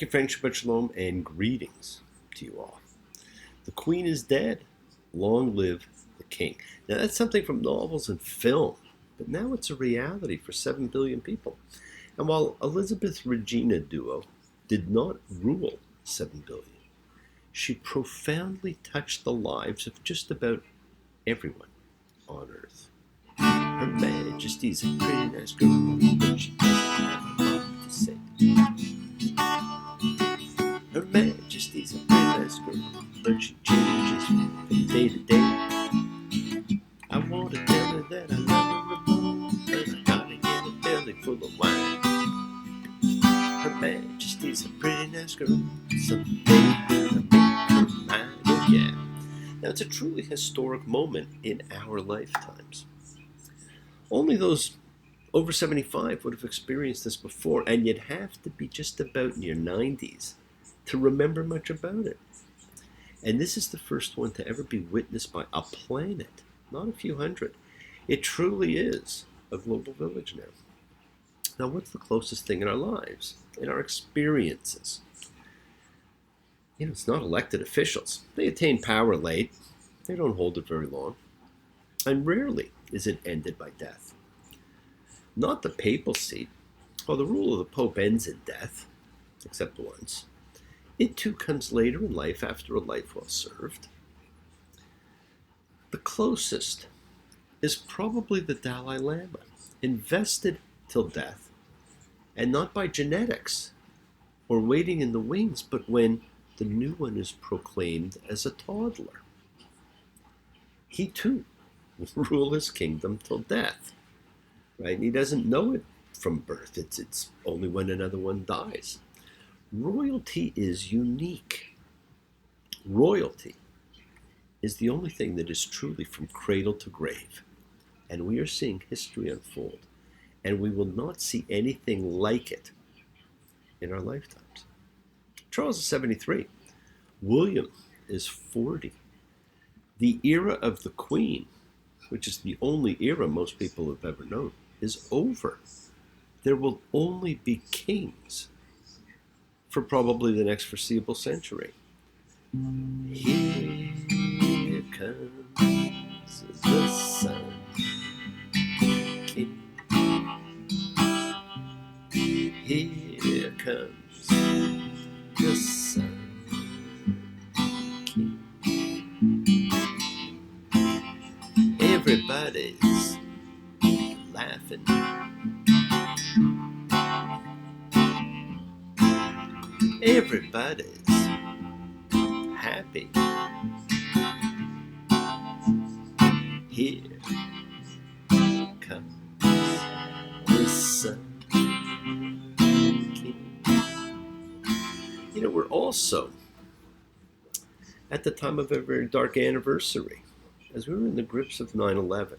Friendship and shalom and greetings to you all. The queen is dead. Long live the king. Now that's something from novels and film, but now it's a reality for 7 billion people. And while Elizabeth Regina duo did not rule 7 billion, she profoundly touched the lives of just about everyone on earth. Her Majesty's a pretty nice girl, but she doesn't have a lot to say. Her Majesty's a pretty nice girl, but she changes from day to day. I want to tell her that I love her alone, but I gotta get a belly full of wine. Her Majesty's a pretty nice girl, someday I'll make her mine, oh yeah. Now it's a truly historic moment in our lifetimes. Only those over 75 would have experienced this before, and you'd have to be just about in your 90s to remember much about it. And this is the first one to ever be witnessed by a planet, not a few hundred. It truly is a global village now. Now, what's the closest thing in our lives, in our experiences? It's not elected officials. They attain power late. They don't hold it very long. And rarely is it ended by death. Not the papal seat. Well, the rule of the Pope ends in death, except once. It too comes later in life after a life well served. The closest is probably the Dalai Lama, invested till death, and not by genetics or waiting in the wings, but when the new one is proclaimed as a toddler. He too will rule his kingdom till death, right? And he doesn't know it from birth. It's only when another one dies. Royalty is unique. Royalty is the only thing that is truly from cradle to grave. And we are seeing history unfold. And we will not see anything like it in our lifetimes. Charles is 73. William is 40. The era of the Queen, which is the only era most people have ever known, is over. There will only be kings for probably the next foreseeable century. Here comes the sun, King. Here comes the sun, King. Everybody's laughing. Everybody's happy. Here comes the sun, King. We're also at the time of a very dark anniversary, as we were in the grips of 9/11.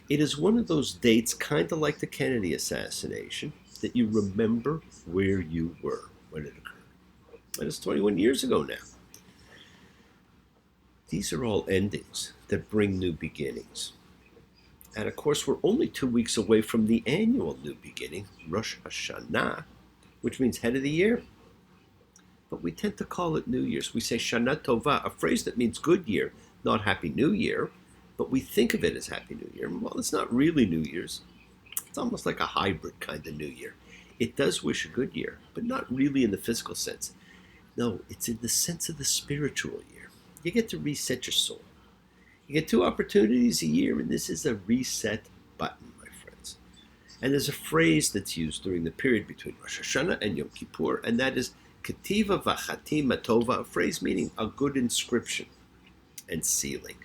It is one of those dates, kind of like the Kennedy assassination, that you remember where you were when it occurred. And it's 21 years ago now. These are all endings that bring new beginnings. And of course, we're only 2 weeks away from the annual new beginning, Rosh Hashanah, which means head of the year. But we tend to call it New Year's. We say Shana Tova, a phrase that means good year, not Happy New Year, but we think of it as Happy New Year. Well, it's not really New Year's. It's almost like a hybrid kind of New Year. It does wish a good year, but not really in the physical sense. No, it's in the sense of the spiritual year. You get to reset your soul. You get 2 opportunities a year, and this is a reset button, my friends. And there's a phrase that's used during the period between Rosh Hashanah and Yom Kippur, and that is Ketiva Vachatima Tova, a phrase meaning a good inscription and sealing.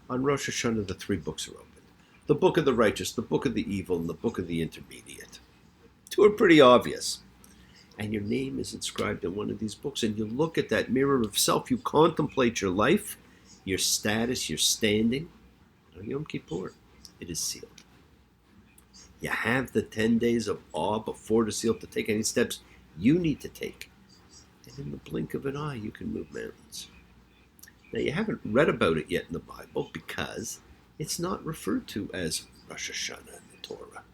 On Rosh Hashanah, the 3 books are opened. The book of the righteous, the book of the evil, and the book of the intermediate. 2 are pretty obvious. And your name is inscribed in one of these books, and you look at that mirror of self, you contemplate your life, your status, your standing. On Yom Kippur, it is sealed. You have the 10 days of awe before the seal to take any steps you need to take. And in the blink of an eye, you can move mountains. Now, you haven't read about it yet in the Bible because it's not referred to as Rosh Hashanah in the Torah.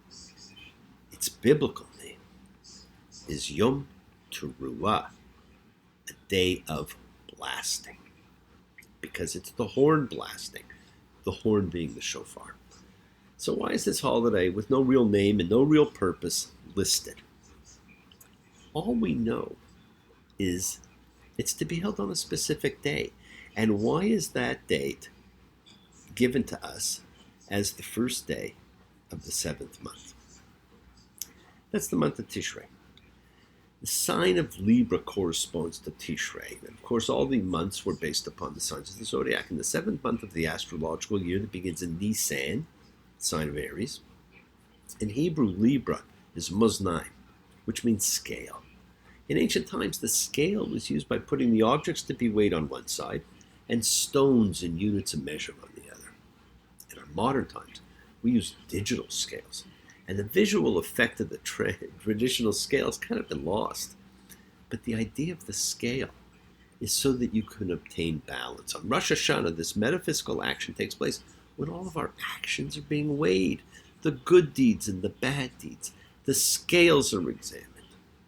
Its biblical name is Yom Teruah, a day of blasting, because it's the horn blasting, the horn being the shofar. So why is this holiday with no real name and no real purpose listed? All we know is it's to be held on a specific day. And why is that date given to us as the first day of the 7th month? That's the month of Tishrei. The sign of Libra corresponds to Tishrei. And of course, all the months were based upon the signs of the zodiac. In the 7th month of the astrological year that begins in Nisan, sign of Aries, in Hebrew, Libra is Muznaim, which means scale. In ancient times, the scale was used by putting the objects to be weighed on one side and stones and units of measure on the other. In our modern times, we use digital scales, and the visual effect of the traditional scale has kind of been lost. But the idea of the scale is so that you can obtain balance. On Rosh Hashanah, this metaphysical action takes place when all of our actions are being weighed, the good deeds and the bad deeds. The scales are examined.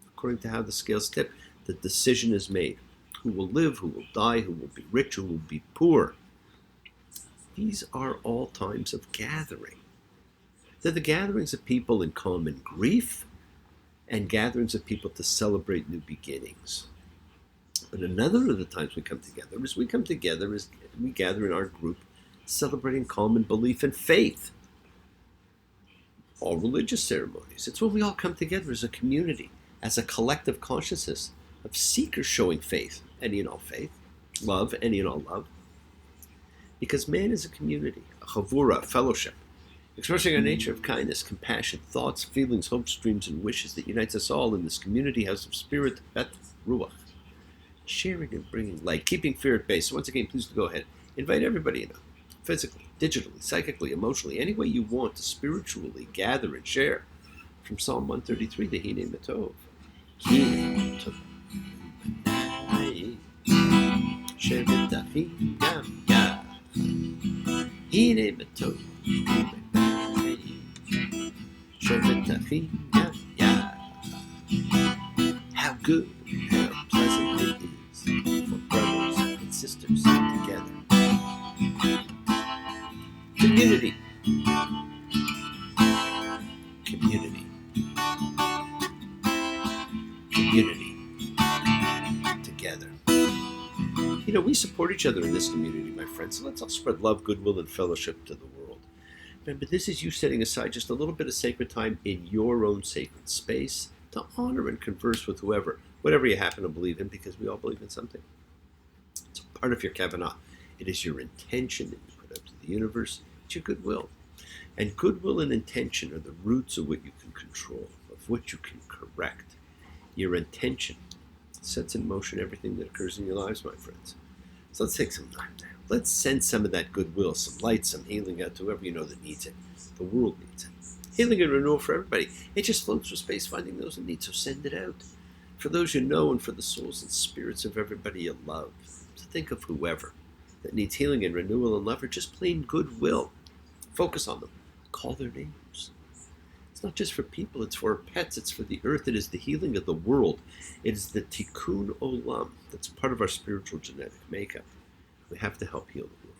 According to how the scales tip, the decision is made. Who will live, who will die, who will be rich, who will be poor. These are all times of gathering. They're the gatherings of people in common grief and gatherings of people to celebrate new beginnings. But another of the times we come together is we gather in our group celebrating common belief and faith. All religious ceremonies. It's when we all come together as a community, as a collective consciousness of seekers showing faith, any and all faith, love, any and all love. Because man is a community, a chavura, a fellowship, expressing our nature of kindness, compassion, thoughts, feelings, hopes, dreams, and wishes that unites us all in this community house of spirit, bet, ruach. Sharing and bringing light, keeping fear at bay. So once again, please go ahead. Invite everybody in, physically, digitally, psychically, emotionally, any way you want to spiritually gather and share. From Psalm 133, the Hine Matov. Hine Matov. Shevet Achim Gam Yachad. Hine Matov. Shevet Achim Gam Yachad. How good, how pleasant it is for brothers and sisters together. Community. Community. Community. Together. You know, we support each other in this community, my friends, so let's all spread love, goodwill, and fellowship to the world. Remember, this is you setting aside just a little bit of sacred time in your own sacred space to honor and converse with whatever you happen to believe in, because we all believe in something. It's a part of your kavanah. It is your intention that you put out to the universe. It's your goodwill. And goodwill and intention are the roots of what you can control, of what you can correct. Your intention sets in motion everything that occurs in your lives, my friends. So let's take some time now. Let's send some of that goodwill, some light, some healing out to whoever you know that needs it. The world needs it. Healing and renewal for everybody. It just floats through space, finding those in need, so send it out. For those you know and for the souls and spirits of everybody you love. So think of whoever that needs healing and renewal and love, or just plain goodwill. Focus on them. Call their names. It's not just for people, it's for our pets, it's for the earth, it is the healing of the world. It is the tikkun olam that's part of our spiritual genetic makeup. We have to help heal the world.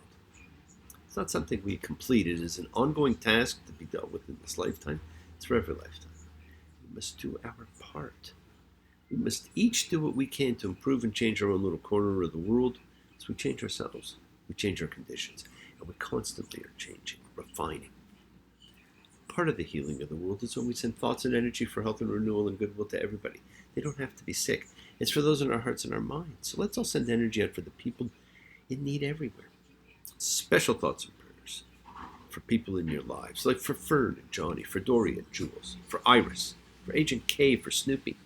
It's not something we complete, it is an ongoing task to be dealt with in this lifetime. It's for every lifetime. We must do our part. We must each do what we can to improve and change our own little corner of the world. So we change ourselves, we change our conditions, and we constantly are changing, refining. Part of the healing of the world is when we send thoughts and energy for health and renewal and goodwill to everybody. They don't have to be sick. It's for those in our hearts and our minds. So let's all send energy out for the people in need everywhere. Special thoughts and prayers for people in your lives, like for Fern and Johnny, for Dory and Jules, for Iris, for Agent K, for Snoopy,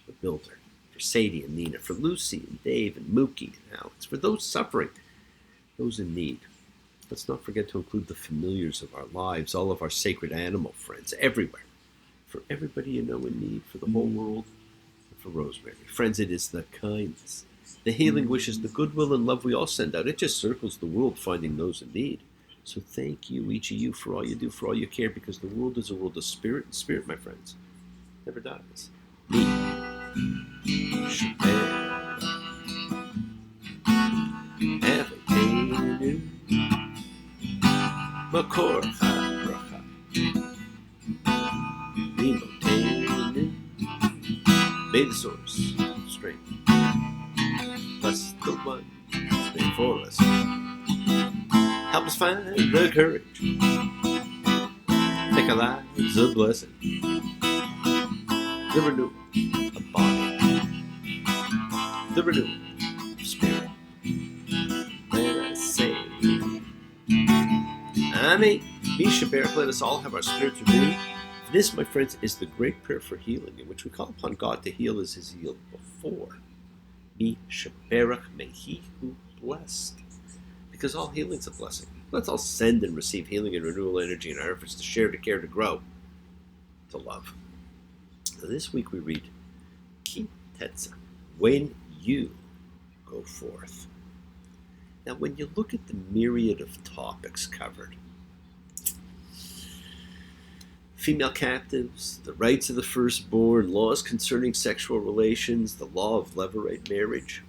for Builder, for Sadie and Nina, for Lucy and Dave and Mookie and Alex, for those suffering, those in need. Let's not forget to include the familiars of our lives, all of our sacred animal friends, everywhere. For everybody you know in need, for the whole world, and for Rosemary. Friends, it is the kindness, the healing wishes, the goodwill and love we all send out. It just circles the world, finding those in need. So thank you, each of you, for all you do, for all you care, because the world is a world of spirit, and spirit, my friends, never dies. Me. Sheperach Avotenu Makor HaBracha Limotenu. May the source of strength bless the one who's made for us. Help us find the courage, make our lives a blessing. The renewal of body, the renewal of spirit. When I say, Amen. Be Sheperach, let us all have our spirits renewed. This, my friends, is the great prayer for healing, in which we call upon God to heal as He's healed before. Be Sheperach, may He who blessed. Because all healing's a blessing. Let's all send and receive healing and renewal energy in our efforts to share, to care, to grow, to love. Now, this week we read Ki tetze, when you go forth. Now, when you look at the myriad of topics covered, female captives, the rights of the firstborn, laws concerning sexual relations, the law of levirate marriage,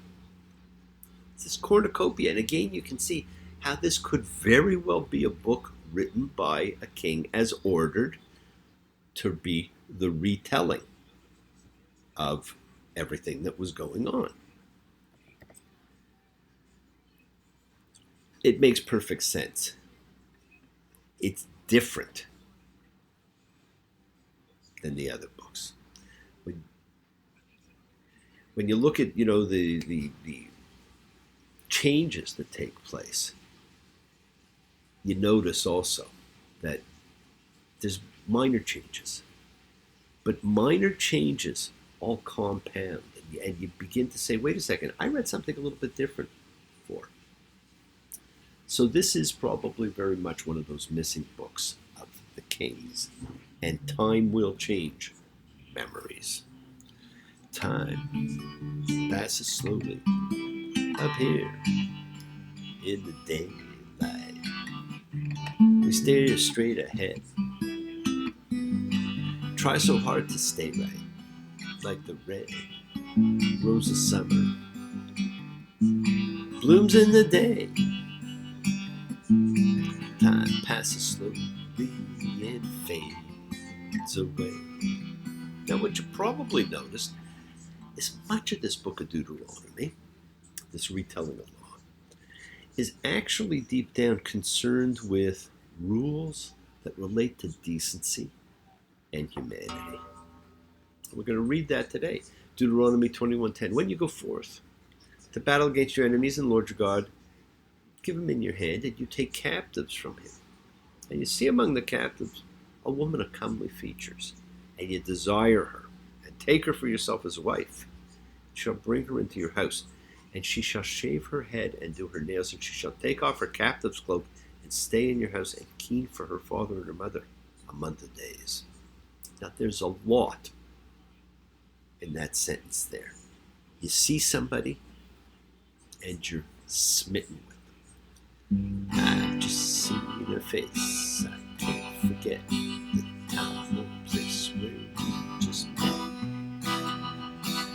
it's this cornucopia. And again, you can see how this could very well be a book written by a king as ordered to be the retelling of everything that was going on. It makes perfect sense. It's different than the other books. When you look at, the changes that take place, you notice also that there's minor changes. But minor changes all compound, and you begin to say, wait a second, I read something a little bit different before. So this is probably very much one of those missing books of the kings. And time will change memories. Time passes slowly up here in the daylight. We stare straight ahead. Try so hard to stay right, like the red rose of summer blooms in the day. Time passes slowly and fades away. Now, what you probably noticed is much of this book of Deuteronomy, this retelling of law, is actually deep down concerned with rules that relate to decency and humanity. We're going to read that today. Deuteronomy 21:10. When you go forth to battle against your enemies and Lord your God, give him in your hand, and you take captives from him. And you see among the captives a woman of comely features, and you desire her, and take her for yourself as a wife. You shall bring her into your house, and she shall shave her head and do her nails, and she shall take off her captive's cloak and stay in your house and keen for her father and her mother a month of days. Now, there's a lot in that sentence there. You see somebody, and you're smitten with them. I've just seen her face. I can't forget the time or place where we just met.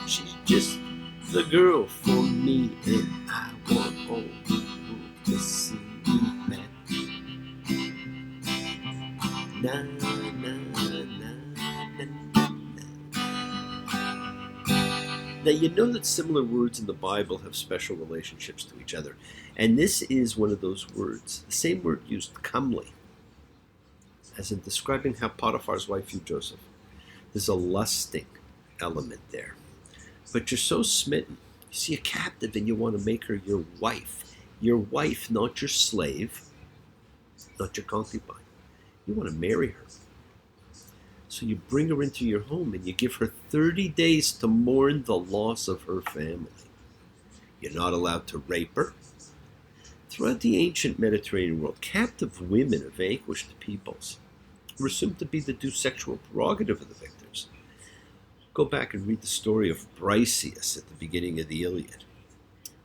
She's just the girl for me, and I want all the world to see we met. Na, na, na, na, na. Now, you know that similar words in the Bible have special relationships to each other. And this is one of those words, the same word used, comely, as in describing how Potiphar's wife viewed Joseph. There's a lusting element there. But you're so smitten. You see a captive and you want to make her your wife. Your wife, not your slave, not your concubine. You want to marry her. So you bring her into your home and you give her 30 days to mourn the loss of her family. You're not allowed to rape her. Throughout the ancient Mediterranean world, captive women of vanquished peoples were assumed to be the due sexual prerogative of the victors. Go back and read the story of Briseis at the beginning of the Iliad.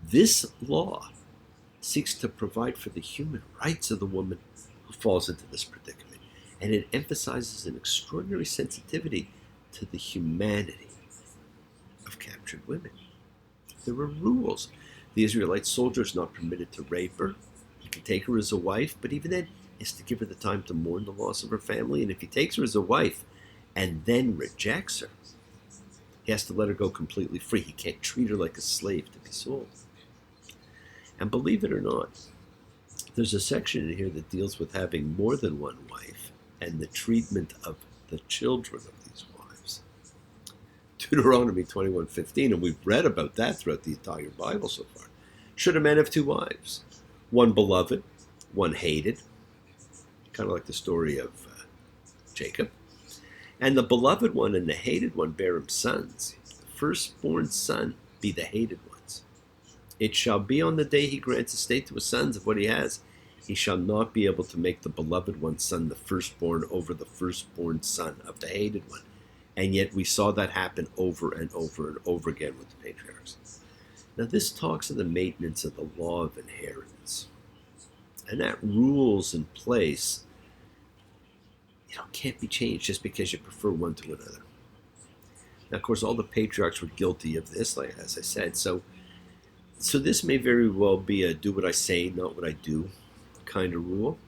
This law seeks to provide for the human rights of the woman who falls into this predicament. And it emphasizes an extraordinary sensitivity to the humanity of of captured women. There were rules. The Israelite soldier is not permitted to rape her. He can take her as a wife, but even then, he has to give her the time to mourn the loss of her family. And if he takes her as a wife and then rejects her, he has to let her go completely free. He can't treat her like a slave to be sold. And believe it or not, there's a section in here that deals with having more than one wife and the treatment of the children of these wives. Deuteronomy 21:15, and we've read about that throughout the entire Bible so far. Should a man have two wives? One beloved, one hated. Kind of like the story of Jacob. And the beloved one and the hated one bear him sons. The firstborn son be the hated ones. It shall be on the day he grants estate to his sons of what he has, he shall not be able to make the beloved one's son the firstborn over the firstborn son of the hated one. And yet we saw that happen over and over and over again with the patriarchs. Now this talks of the maintenance of the law of inheritance. And that rule's in place, can't be changed just because you prefer one to another. Now, of course, all the patriarchs were guilty of this, like as I said. So this may very well be a do what I say, not what I do kind of rule.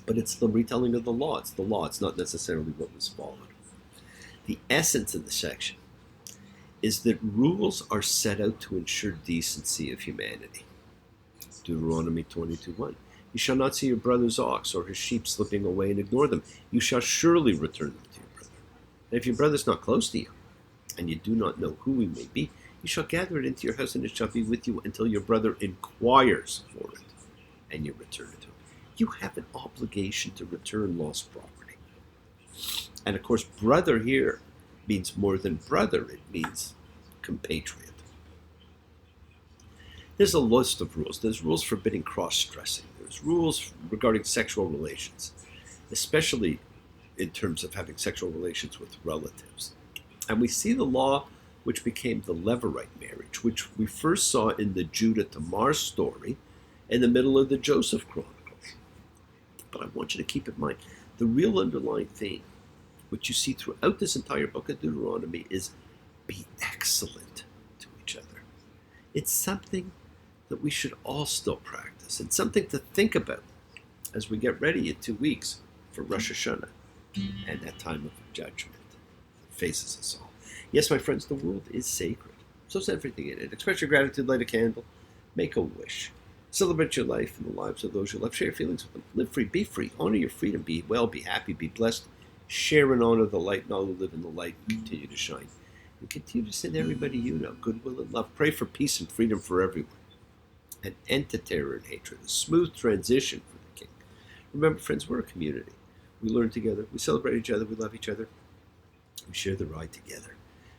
But it's the retelling of the law. It's the law. It's not necessarily what was followed. The essence of the section is that rules are set out to ensure decency of humanity. Deuteronomy 22:1. You shall not see your brother's ox or his sheep slipping away and ignore them. You shall surely return them to your brother. And if your brother's not close to you, and you do not know who he may be, you shall gather it into your house, and it shall be with you until your brother inquires for it, and you return it to him. You have an obligation to return lost property. And of course, brother here means more than brother. It means compatriot. There's a list of rules. There's rules forbidding cross-dressing. There's rules regarding sexual relations, especially in terms of having sexual relations with relatives. And we see the law which became the Levirate marriage, which we first saw in the Judah Tamar story in the middle of the Joseph Chronicles. But I want you to keep in mind, the real underlying theme, which you see throughout this entire book of Deuteronomy, is be excellent to each other. It's something that we should all still practice, and something to think about as we get ready in 2 weeks for Rosh Hashanah and that time of judgment that faces us all. Yes, my friends, the world is sacred. So is everything in it. Express your gratitude, light a candle, make a wish. Celebrate your life and the lives of those you love. Share your feelings with them. Live free, be free. Honor your freedom. Be well, be happy, be blessed. Share and honor the light, and all who live in the light and continue to shine. And continue to send everybody you know goodwill and love. Pray for peace and freedom for everyone. An end to terror and hatred, a smooth transition for the King. Remember, friends, we're a community. We learn together, we celebrate each other, we love each other, we share the ride together.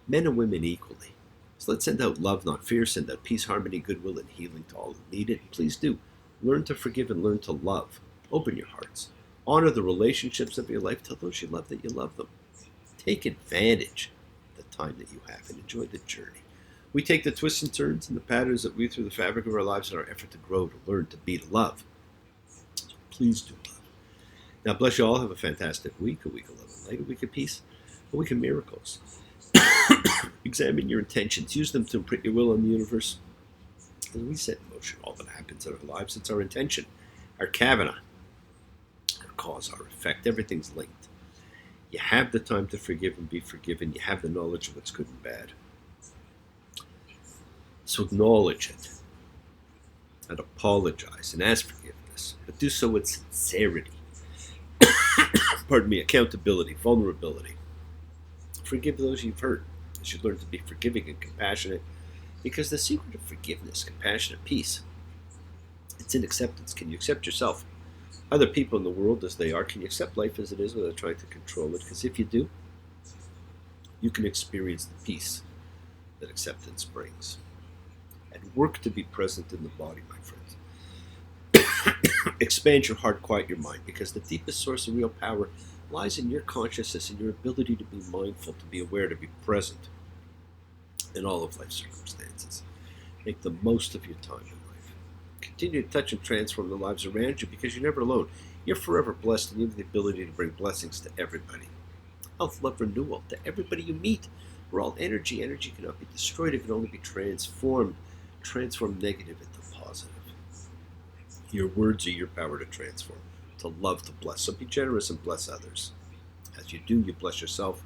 Men and women equally. So let's send out love, not fear, send out peace, harmony, goodwill, and healing to all who need it. Please do. Learn to forgive and learn to love. Open your hearts. Honor the relationships of your life. Tell those you love that you love them. Take advantage of the time that you have and enjoy the journey. We take the twists and turns and the patterns that weave through the fabric of our lives in our effort to grow, to learn, to be, to love. So please do love. Now bless you all. Have a fantastic week, a week of love and light, a week of peace, a week of miracles. Examine your intentions. Use them to imprint your will on the universe. As we set in motion all that happens in our lives, it's our intention, our kavana, our cause, our effect. Everything's linked. You have the time to forgive and be forgiven. You have the knowledge of what's good and bad. So acknowledge it and apologize and ask forgiveness, but do so with sincerity. Accountability, vulnerability. Forgive those you've hurt as you learn to be forgiving and compassionate, because the secret of forgiveness, compassion, and peace, it's in acceptance. Can you accept yourself, other people in the world as they are? Can you accept life as it is without trying to control it? Because if you do, you can experience the peace that acceptance brings. And work to be present in the body, my friends. Expand your heart, quiet your mind, because the deepest source of real power lies in your consciousness and your ability to be mindful, to be aware, to be present in all of life's circumstances. Make the most of your time in life. Continue to touch and transform the lives around you, because you're never alone. You're forever blessed, and you have the ability to bring blessings to everybody. Health, love, renewal to everybody you meet. We're all energy. Energy cannot be destroyed. It can only be transformed. Transform negative into positive. Your words are your power to transform, to love, to bless. So be generous and bless others. As you do, you bless yourself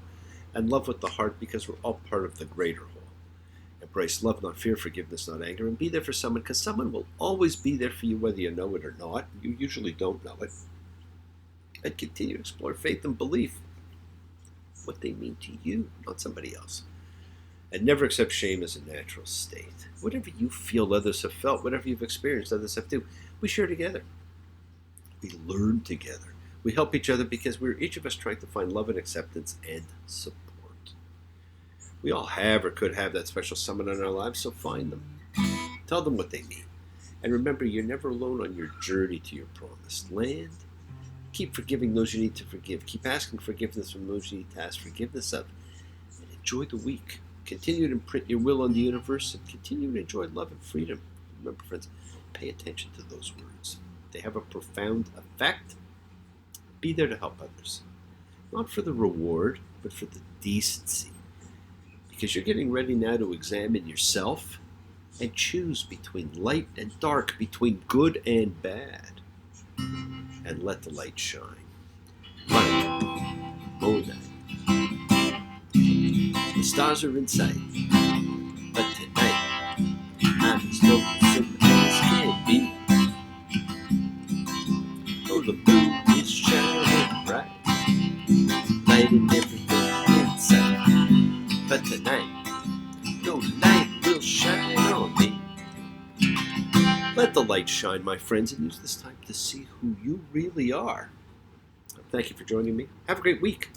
and love with the heart, because we're all part of the greater whole. Embrace love, not fear, forgiveness, not anger, and be there for someone, because someone will always be there for you whether you know it or not. You usually don't know it. And continue to explore faith and belief, what they mean to you, not somebody else. And never accept shame as a natural state. Whatever you feel others have felt, whatever you've experienced others have too, we share together. We learn together. We help each other because we're each of us trying to find love and acceptance and support. We all have or could have that special someone in our lives, so find them. Tell them what they mean. And remember, you're never alone on your journey to your promised land. Keep forgiving those you need to forgive. Keep asking forgiveness from those you need to ask forgiveness of. And enjoy the week. Continue to imprint your will on the universe and continue to enjoy love and freedom. Remember, friends, pay attention to those words. They have a profound effect. Be there to help others. Not for the reward, but for the decency. Because you're getting ready now to examine yourself and choose between light and dark, between good and bad. And let the light shine. Light, Mona. The stars are in sight, but tonight I'm as lonesome as can be. Oh, the moon is shining bright, lighting everything in sight. But tonight, no light will shine on me. Let the light shine, my friends, and use this time to see who you really are. Thank you for joining me. Have a great week.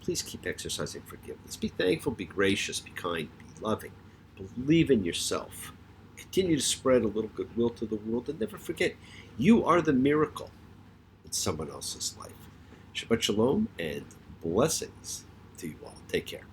Please keep exercising forgiveness. Be thankful, be gracious, be kind, be loving. Believe in yourself. Continue to spread a little goodwill to the world, and never forget, you are the miracle in someone else's life. Shabbat shalom and blessings to you all. Take care.